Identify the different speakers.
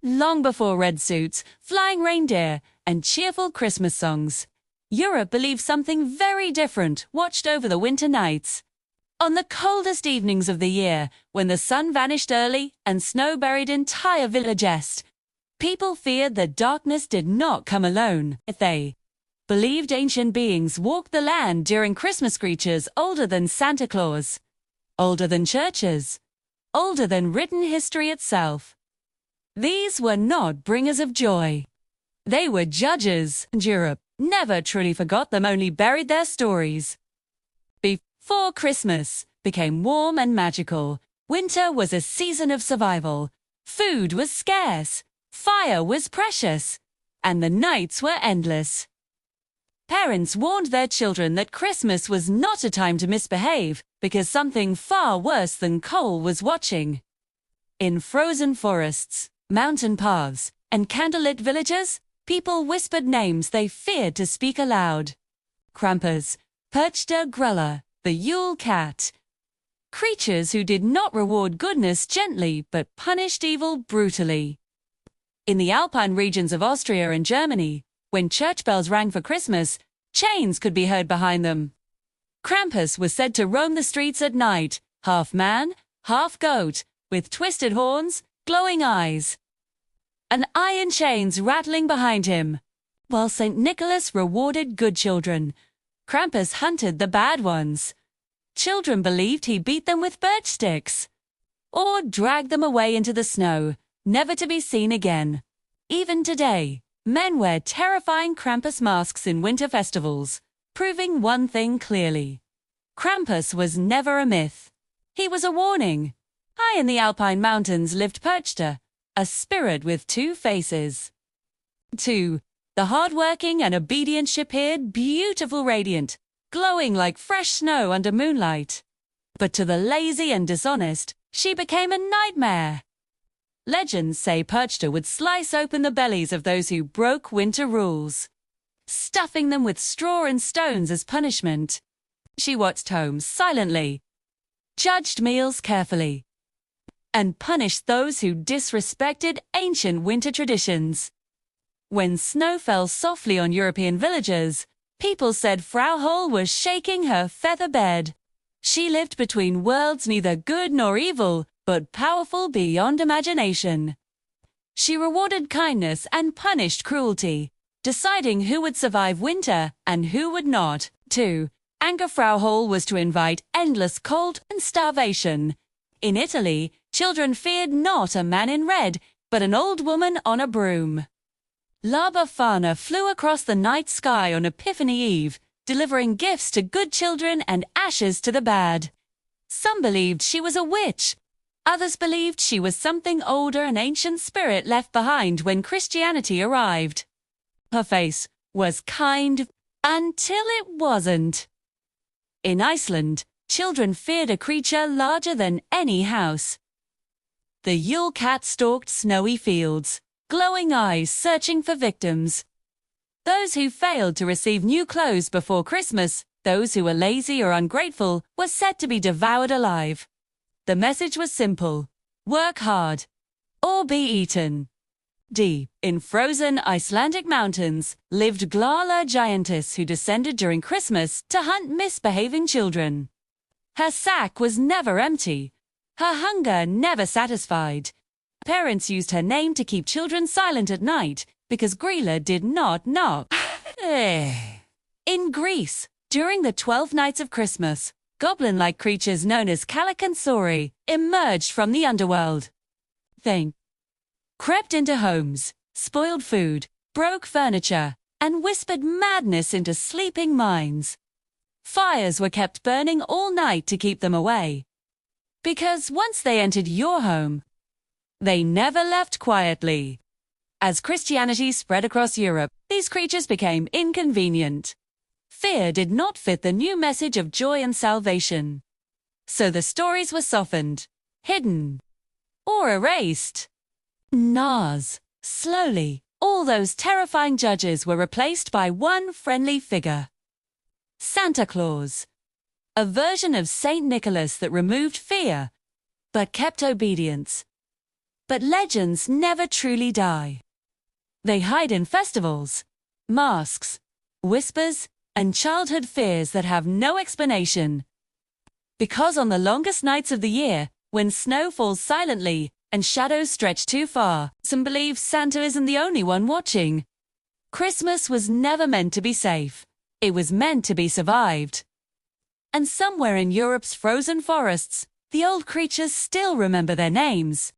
Speaker 1: Long before red suits, flying reindeer, and cheerful Christmas songs, Europe believed something very different watched over the winter nights. On the coldest evenings of the year, when the sun vanished early and snow buried entire villages, people feared that darkness did not come alone. They believed ancient beings walked the land during Christmas, creatures older than Santa Claus, older than churches, older than written history itself. These were not bringers of joy. They were judges, and Europe never truly forgot them, only buried their stories. Before Christmas became warm and magical, winter was a season of survival. Food was scarce, fire was precious, and the nights were endless. Parents warned their children that Christmas was not a time to misbehave, because something far worse than coal was watching. In frozen forests, mountain paths, and candlelit villages, people whispered names they feared to speak aloud. Krampus, Perchta, Grýla, the Yule Cat. Creatures who did not reward goodness gently but punished evil brutally. In the alpine regions of Austria and Germany, when church bells rang for Christmas, chains could be heard behind them. Krampus was said to roam the streets at night, half man, half goat, with twisted horns, glowing eyes, and iron chains rattling behind him. While St. Nicholas rewarded good children, Krampus hunted the bad ones. Children believed he beat them with birch sticks, or dragged them away into the snow, never to be seen again. Even today, men wear terrifying Krampus masks in winter festivals, proving one thing clearly. Krampus was never a myth. He was a warning. High in the alpine mountains lived Perchta, a spirit with two faces. 2. The hard-working and obedient she appeared beautiful, radiant, glowing like fresh snow under moonlight. But to the lazy and dishonest, she became a nightmare. Legends say Perchta would slice open the bellies of those who broke winter rules, stuffing them with straw and stones as punishment. She watched homes silently, judged meals carefully, and punished those who disrespected ancient winter traditions. When snow fell softly on European villages, people said Frau Holle was shaking her feather bed. She lived between worlds, neither good nor evil, but powerful beyond imagination. She rewarded kindness and punished cruelty, deciding who would survive winter and who would not. 2. Anger Frau Holle was to invite endless cold and starvation. In Italy, children feared not a man in red, but an old woman on a broom. La Befana flew across the night sky on Epiphany Eve, delivering gifts to good children and ashes to the bad. Some believed she was a witch. Others believed she was something older, an ancient spirit left behind when Christianity arrived. Her face was kind until it wasn't. In Iceland, children feared a creature larger than any house. The Yule Cat stalked snowy fields, glowing eyes searching for victims. Those who failed to receive new clothes before Christmas, those who were lazy or ungrateful, were said to be devoured alive. The message was simple: work hard, or be eaten. Deep in frozen Icelandic mountains lived Grýla, giantess who descended during Christmas to hunt misbehaving children. Her sack was never empty, her hunger never satisfied. Parents used her name to keep children silent at night because Grýla did not knock. In Greece, during the 12 nights of Christmas, goblin-like creatures known as kallikantzaroi emerged from the underworld. They crept into homes, spoiled food, broke furniture, and whispered madness into sleeping minds. Fires were kept burning all night to keep them away. Because once they entered your home, they never left quietly. As Christianity spread across Europe, these creatures became inconvenient. Fear did not fit the new message of joy and salvation. So the stories were softened, hidden, or erased. Slowly, all those terrifying judges were replaced by one friendly figure: Santa Claus, a version of St. Nicholas that removed fear, but kept obedience. But legends never truly die. They hide in festivals, masks, whispers, and childhood fears that have no explanation. Because on the longest nights of the year, when snow falls silently and shadows stretch too far, some believe Santa isn't the only one watching. Christmas was never meant to be safe. It was meant to be survived. And somewhere in Europe's frozen forests, the old creatures still remember their names.